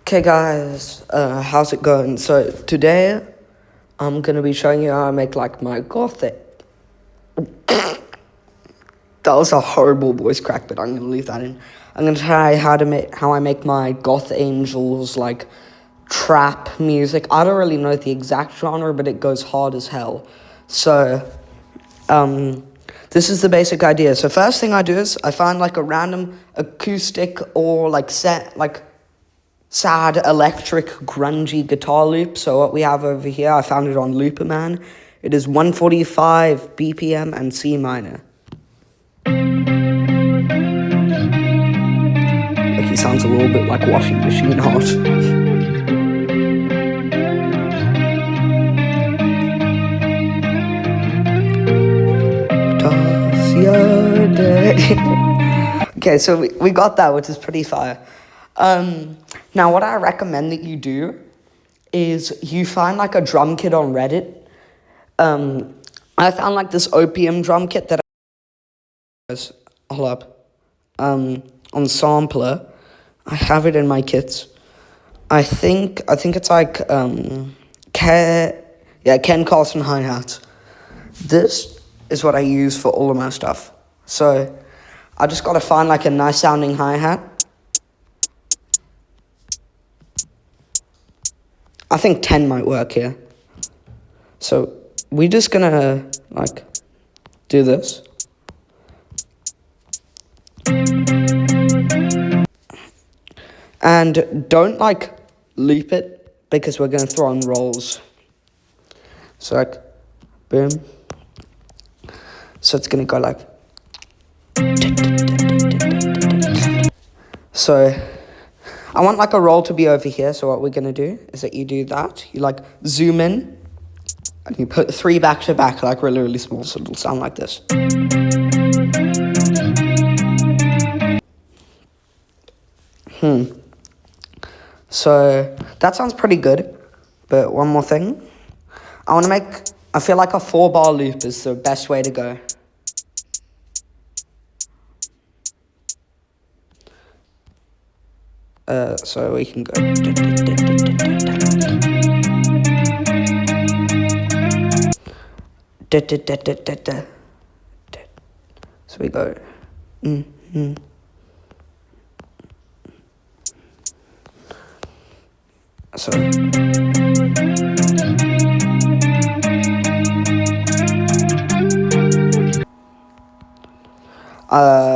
Okay guys, how's it going? So today I'm gonna be showing you how I make like my gothic. That was a horrible voice crack, but I'm gonna leave that in. I'm gonna try how I make my goth angels like trap music. I don't really know the exact genre, but it goes hard as hell. So this is the basic idea. So first thing I do is I find like a random acoustic or like sad electric grungy guitar loop. So what we have over here, I found it on Looperman. It is 145 BPM and C minor. Like he sounds a little bit like washing machine hot. Toss your day. Okay, so we got that, which is pretty fire. Now, what I recommend that you do is you find like a drum kit on Reddit. I found like this opium drum kit that on Sampler. I have it in my kits. I think it's like Ken Carson hi-hats. This is what I use for all of my stuff. So I just gotta find like a nice sounding hi-hat. I think 10 might work here. So we're just gonna like do this. And don't like loop it because we're gonna throw on rolls. So like boom. So it's gonna go like. So I want like a roll to be over here. So what we're gonna do is that you do that. You like zoom in and you put 3 back to back, like really, really small. So it'll sound like this. So that sounds pretty good. But one more thing. I feel like a 4-bar loop is the best way to go. So we can go. So we go. So.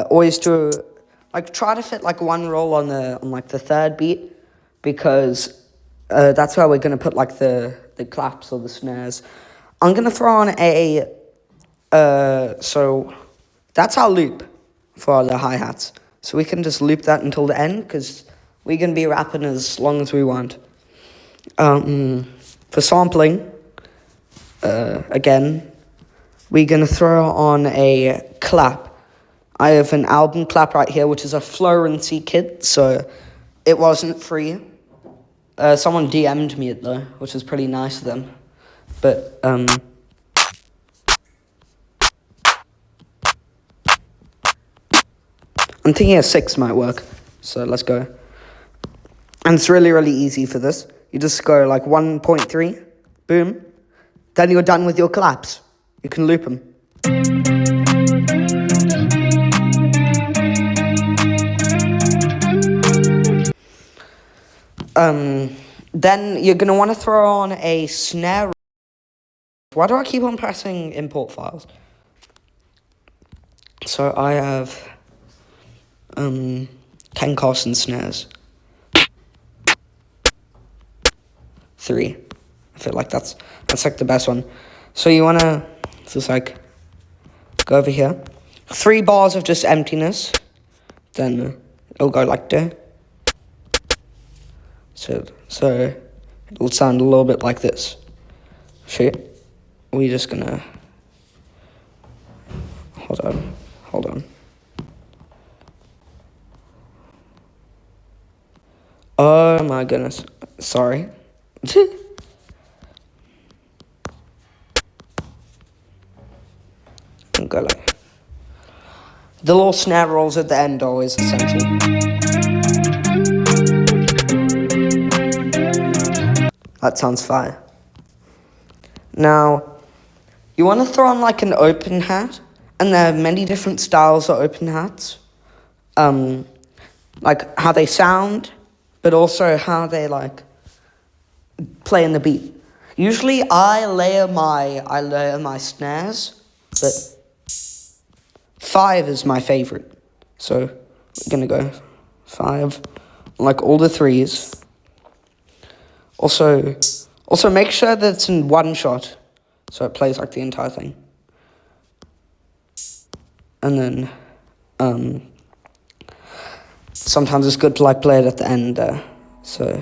Always do like try to fit like one roll on like the 3rd beat, because that's where we're gonna put like the claps or the snares. I'm gonna throw on so that's our loop for the hi-hats. So we can just loop that until the end because we can be rapping as long as we want. For sampling, again, we're gonna throw on a clap. I have an album clap right here, which is a Florency kit, so it wasn't free. Someone DM'd me it though, which is pretty nice of them. But I'm thinking a 6 might work, so let's go. And it's really, really easy for this. You just go like 1.3, boom. Then you're done with your claps. You can loop them. Then you're gonna want to throw on a snare. Why do I keep on pressing import files? So I have Ken Carson snares. 3. I feel like that's like the best one. So you wanna just like go over here. 3 bars of just emptiness. Then it'll go like that. So it'll sound a little bit like this. Shit. We're just gonna hold on. Oh my goodness. Sorry. And go like the little snare rolls at the end are always essential. That sounds fire. Now, you want to throw on like an open hat, and there are many different styles of open hats. Like how they sound, but also how they like play in the beat. Usually I layer my snares, but 5 is my favorite. So we're gonna go 5, like all the 3s. Also make sure that it's in one shot, so it plays like the entire thing. And then, sometimes it's good to like play it at the end, so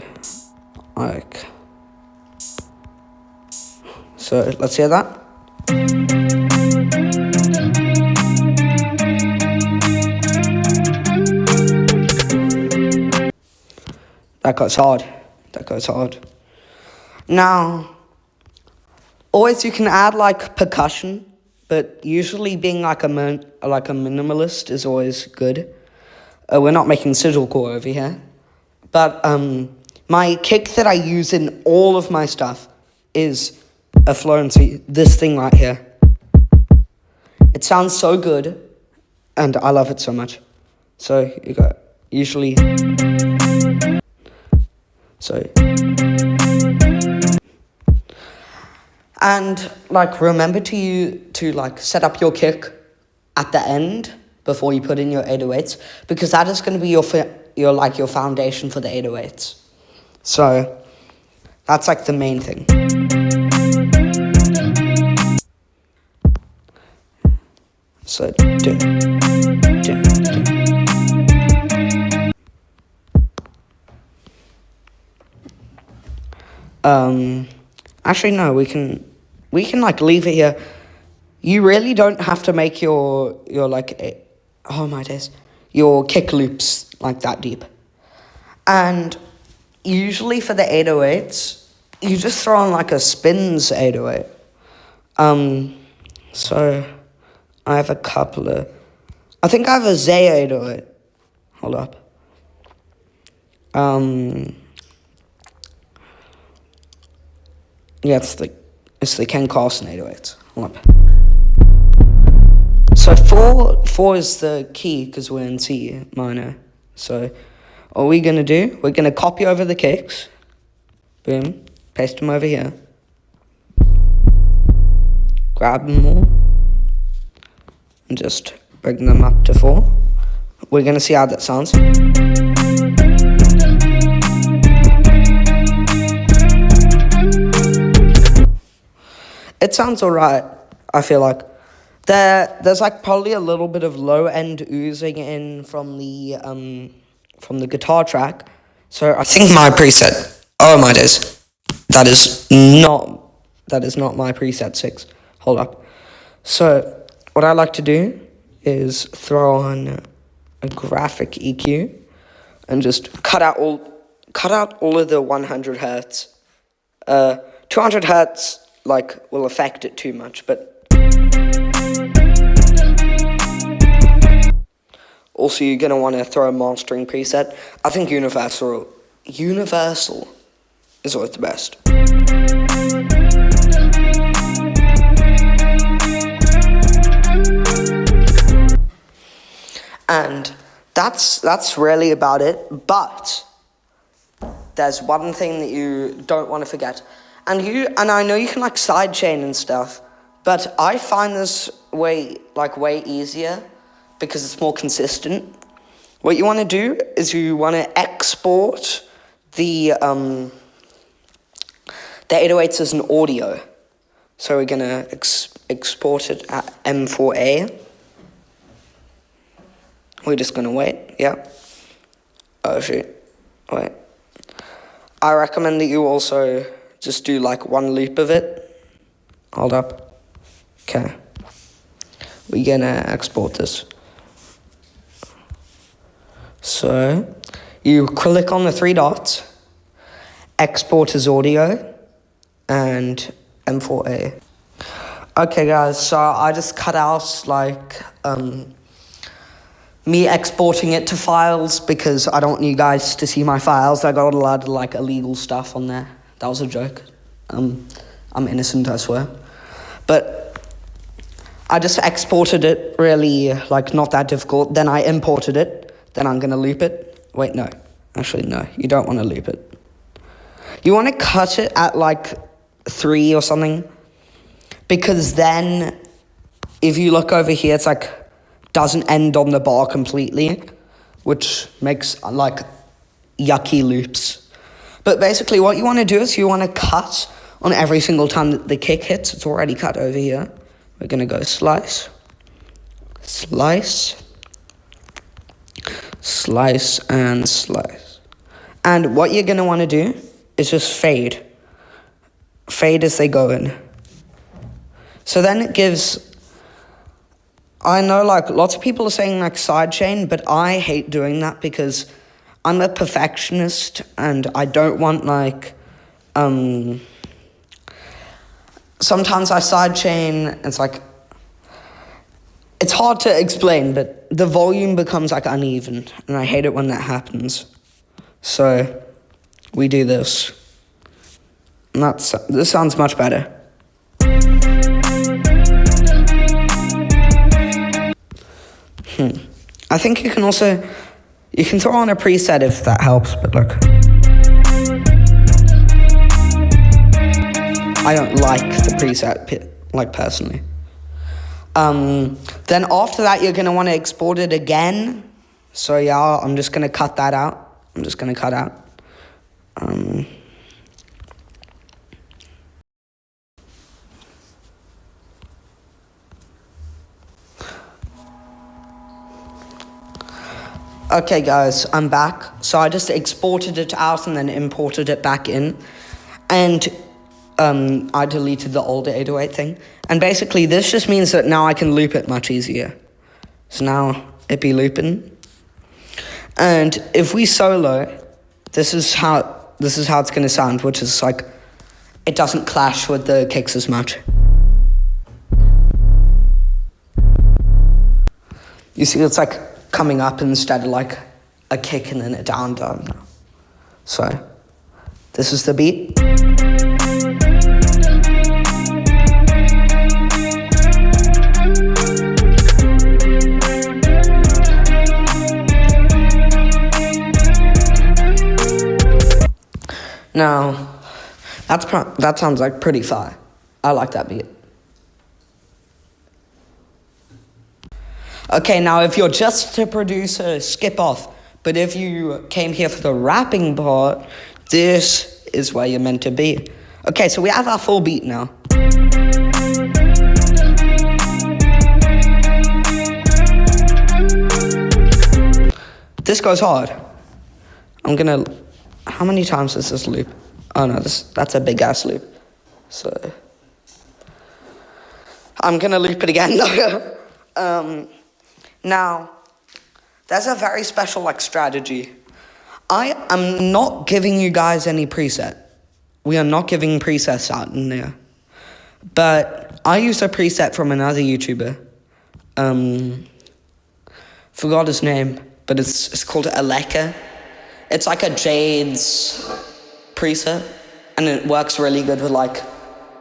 let's hear that. That goes hard. Now, always you can add like percussion, but usually being like a minimalist is always good. We're not making sigilcore over here. But my kick that I use in all of my stuff is a fluency, this thing right here. It sounds so good, and I love it so much. So you got usually... And like remember to like set up your kick at the end before you put in your 808s, because that is going to be your foundation for the 808s. So that's like the main thing. So actually no, we can like leave it here. You really don't have to make your your kick loops like that deep. And usually for the 808s, you just throw on like a spins 808. So I have a couple of, I think I have a Zay 808. Hold up. Yeah, it's the Ken Carson 808. Hold up. So 4 is the key because we're in C minor. So what we're gonna do, we're gonna copy over the kicks. Boom. Paste them over here. Grab them all. And just bring them up to 4. We're gonna see how that sounds. It sounds alright, I feel like. There's like probably a little bit of low end oozing in from the guitar track. So I think my preset, oh my days, that is not my preset 6. Hold up. So what I like to do is throw on a graphic EQ and just cut out all of the 100 hertz. 200 hertz like will affect it too much, but also you're gonna want to throw a mastering preset. I think universal is always the best. And that's really about it. But there's one thing that you don't want to forget. And I know you can like sidechain and stuff, but I find this way easier because it's more consistent. What you want to do is you want to export the 808s as an audio. So we're gonna export it at M4A. We're just gonna wait, yeah. Oh shoot, wait. I recommend that you also just do like one loop of it. Hold up. Okay. We're gonna export this. So, you click on the 3 dots, export as audio, and M4A. Okay guys, so I just cut out like, me exporting it to files because I don't want you guys to see my files. I got a lot of like illegal stuff on there. That was a joke. I'm innocent, I swear. But I just exported it really, like, not that difficult. Then I imported it. Then I'm going to loop it. Wait, no. Actually, no. You don't want to loop it. You want to cut it at, like, 3 or something. Because then, if you look over here, it's, like, doesn't end on the bar completely. Which makes, like, yucky loops. But basically, what you want to do is you want to cut on every single time that the kick hits. It's already cut over here. We're going to go slice, slice, slice, and slice. And what you're going to want to do is just fade. Fade as they go in. So then it gives... I know, like, lots of people are saying, like, sidechain, but I hate doing that because I'm a perfectionist and I don't want, like, sometimes I sidechain, it's like, it's hard to explain, but the volume becomes, like, uneven, and I hate it when that happens. So, we do this. And this sounds much better. I think you can also... You can throw on a preset if that helps, but look. I don't like the preset, like, personally. Then after that, you're going to want to export it again. So, yeah, I'm just going to cut that out. I'm just going to cut out. Okay, guys, I'm back. So I just exported it out and then imported it back in. And I deleted the old 808 thing. And basically, this just means that now I can loop it much easier. So now it be looping. And if we solo, this is how it's going to sound, which is like, it doesn't clash with the kicks as much. You see, it's like coming up instead of like a kick and then a down. So, this is the beat. Now, that sounds like pretty fire. I like that beat. Okay, now if you're just a producer, skip off. But if you came here for the rapping part, this is where you're meant to be. Okay, so we have our full beat now. This goes hard. How many times does this loop? Oh no, that's a big ass loop. So, I'm gonna loop it again though. Now, there's a very special like strategy. I am not giving you guys any preset. We are not giving presets out in there. But I used a preset from another YouTuber. Forgot his name, but it's called Aleka. It's like a Jade's preset, and it works really good with like,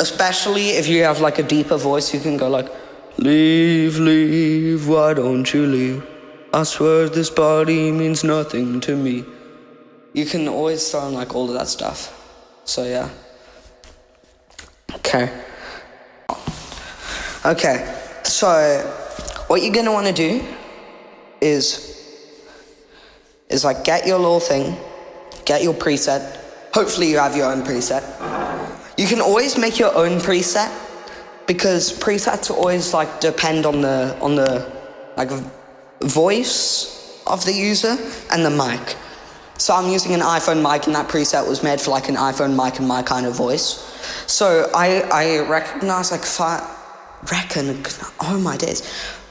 especially if you have like a deeper voice, you can go like, leave, leave, why don't you leave? I swear this body means nothing to me. You can always throw in like all of that stuff. So yeah. Okay, so what you're gonna wanna do is like get your little thing, get your preset. Hopefully you have your own preset. You can always make your own preset because presets always like depend on the like voice of the user and the mic. So I'm using an iPhone mic and that preset was made for like an iPhone mic and my kind of voice. So I recognize like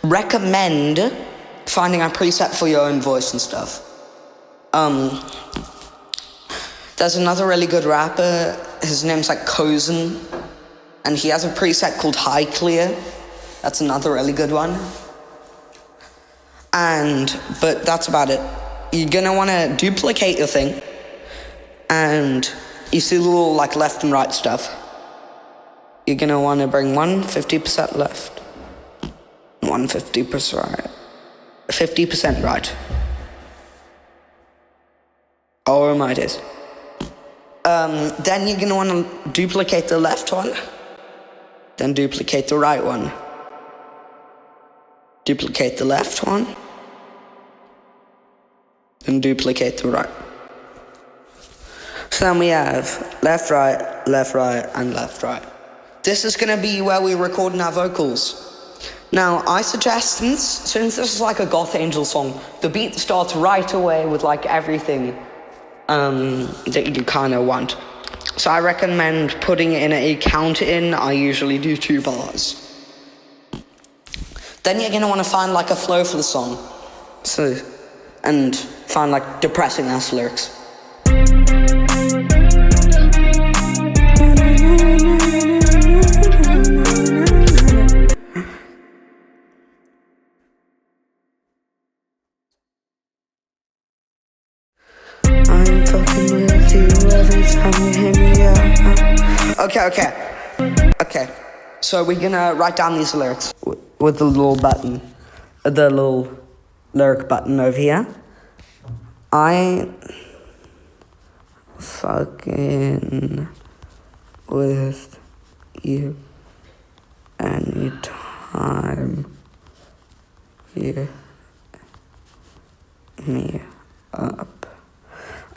recommend finding a preset for your own voice and stuff. There's another really good rapper, his name's like Kozen, and he has a preset called High Clear. That's another really good one. But that's about it. You're gonna wanna duplicate your thing, and You see the little like left and right stuff? You're gonna want to bring 150% left, 150% right, 50% right. Oh my days. Then you're gonna want to duplicate the left one, then duplicate the right one. Duplicate the left one, then duplicate the right. So then we have left, right, and left, right. This is going to be where we record our vocals. Now, I suggest, since this is like a Goth Angel song, the beat starts right away with like everything that you kind of want. So I recommend putting in a count in. I usually do 2 bars. Then you're going to want to find like a flow for the song. And find like depressing ass lyrics. I'm fucking with you every time you hear me out. Okay. So we're gonna write down these lyrics with the little button, the little lyric button over here. I fucking with you anytime you hit me up.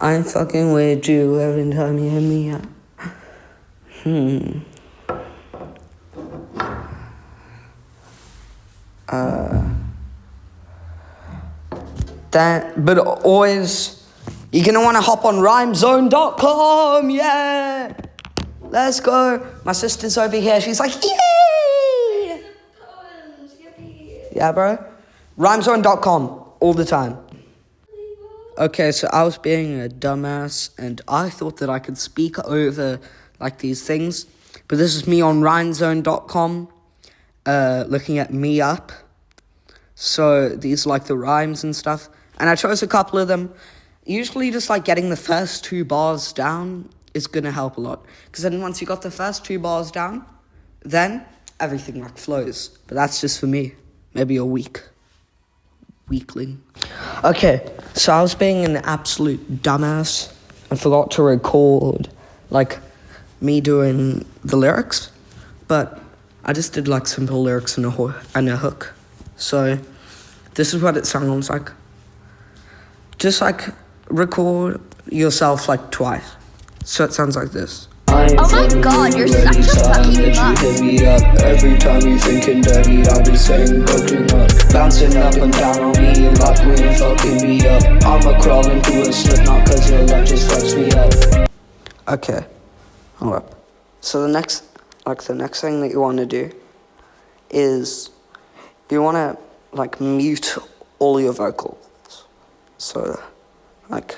I'm fucking with you every time you hit me up. But always, you're gonna wanna hop on rhymezone.com, yeah! Let's go. My sister's over here, she's like, yay! Poems, yippee. Yeah, bro? Rhymezone.com, all the time. Okay, so I was being a dumbass, and I thought that I could speak over, like, these things. But this is me on rhymezone.com, looking at me up. So these are, like, the rhymes and stuff. And I chose a couple of them. Usually just, like, getting the first 2 bars down is gonna help a lot. Because then once you got the first 2 bars down, then everything, like, flows. But that's just for me. Maybe a weakling. Okay, so I was being an absolute dumbass and forgot to record, like, me doing the lyrics, but I just did, like, simple lyrics and a hook. So this is what it sounds like. Just, like, record yourself, like, twice. So it sounds like this. Oh my god, you're such a fucking bust. Hit me up every time you thinking dirty. I'll be saying broken up, bouncing up and down on me like when you fucking me up. I'ma crawl into a slip knot cause your love just fucks me up. Okay, hold up. So the next thing that you want to do is you want to like mute all your vocals. So like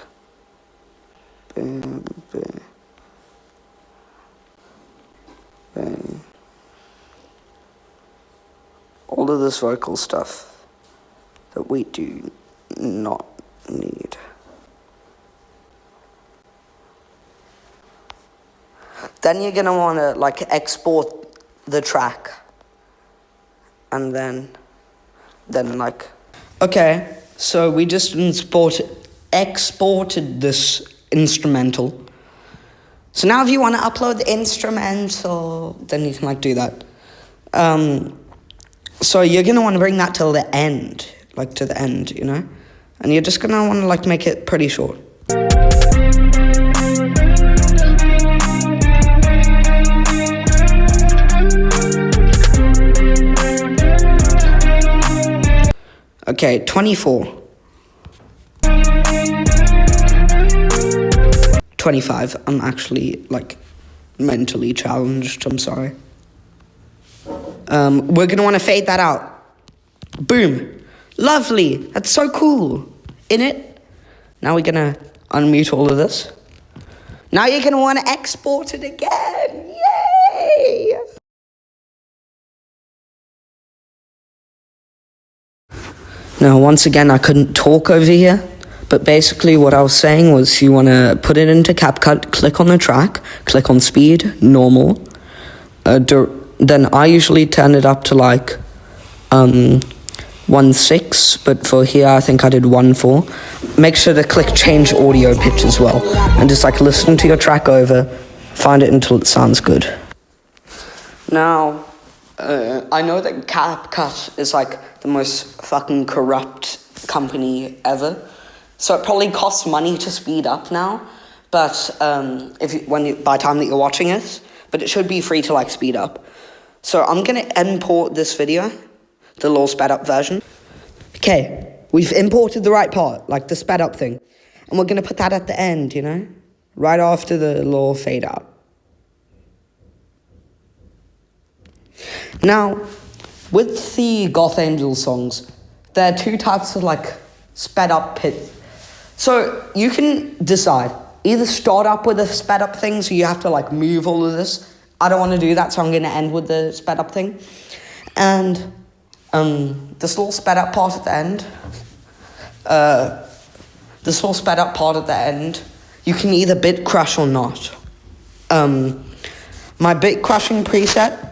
bam, bam. Bang. All of this vocal stuff that we do not need. Then you're gonna wanna like export the track. And then like, okay, so we just exported this instrumental. So now if you want to upload the instrumental, then you can like do that. So you're going to want to bring that till the end, like to the end, you know? And you're just going to want to like make it pretty short. Okay, 24. 25. I'm actually, like, mentally challenged. I'm sorry. We're going to want to fade that out. Boom. Lovely. That's so cool. In it. Now we're going to unmute all of this. Now you're going to want to export it again. Yay! Now, once again, I couldn't talk over here, But basically what I was saying was you want to put it into CapCut, click on the track, click on speed, normal. Then I usually turn it up to like 1.6, but for here I think I did 1.4. Make sure to click change audio pitch as well, and just like listen to your track over, find it until it sounds good. Now, I know that CapCut is like the most fucking corrupt company ever, so it probably costs money to speed up now, but by the time that you're watching it, but it should be free to like speed up. So I'm gonna import this video, the little sped up version. Okay, we've imported the right part, like the sped up thing, and we're gonna put that at the end, you know, right after the little fade out. Now, with the gothangelz songs, there are two types of like sped up pitch. So you can decide, either start up with a sped up thing, so you have to like move all of this. I don't want to do that, so I'm going to end with the sped up thing. And this little sped up part at the end, you can either bit crush or not. My bit crushing preset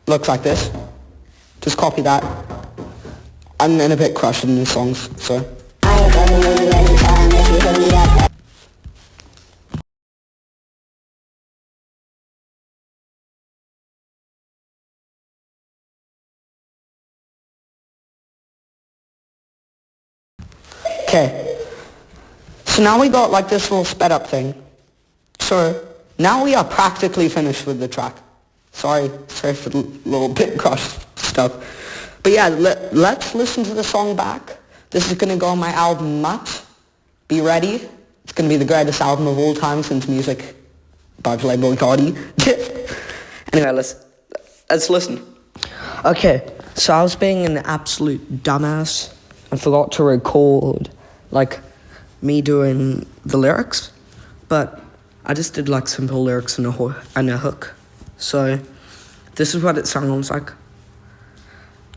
looks like this. Just copy that. I'm in a bit crushed in the songs, so. Okay, so now we got like this little sped up thing. So now we are practically finished with the track. Sorry for the little bit crush stuff. But yeah, let's listen to the song back. This is going to go on my album Mutt. Be ready. It's going to be the greatest album of all time since Music by Playboy Cardi. Anyway, let's listen. Okay, so I was being an absolute dumbass and forgot to record like me doing the lyrics, but I just did like simple lyrics and a hook. So this is what it sounds like.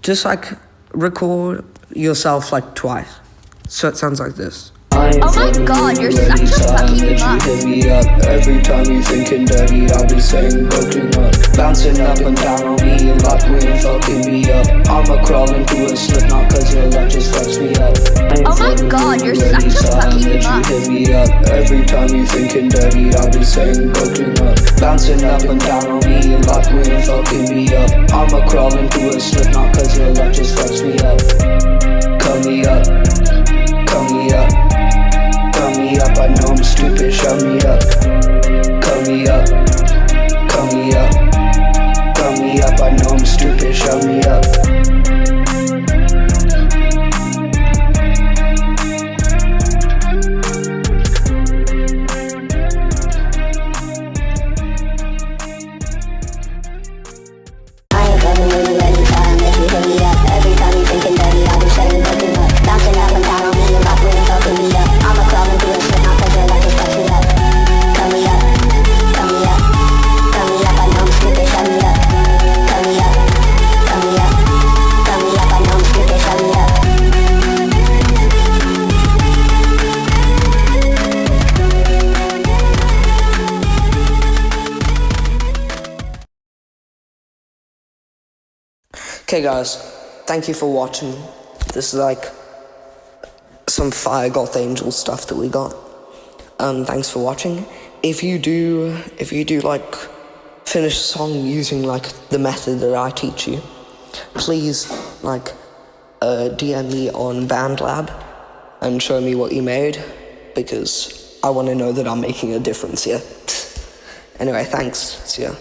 Just like record yourself like twice. So it sounds like this. Oh my god, you're such a fucking bust. Hit me up every time you thinking dirty. I'll be saying go clean up, bouncing up and down on me like we ain't fucking me up. I'ma crawl into a slip knot cause your love just fucks me up. Oh my god, you're such a fucking bust. Hit me up every time you thinking dirty. I'll be saying go clean up, bouncing up and down on me like we ain't fucking me up. I'ma crawl into a slip knot cause your love just fucks me up. Come me up, come me up. Come me up, I know I'm stupid, shut me up. Come me up, come me up. Come me up, I know I'm stupid, shut me up. Okay guys, thank you for watching. This is like some fire gothangelz stuff that we got. Thanks for watching. If you do like finish a song using like the method that I teach you, please like DM me on BandLab and show me what you made, because I want to know that I'm making a difference here. Anyway, thanks. See ya.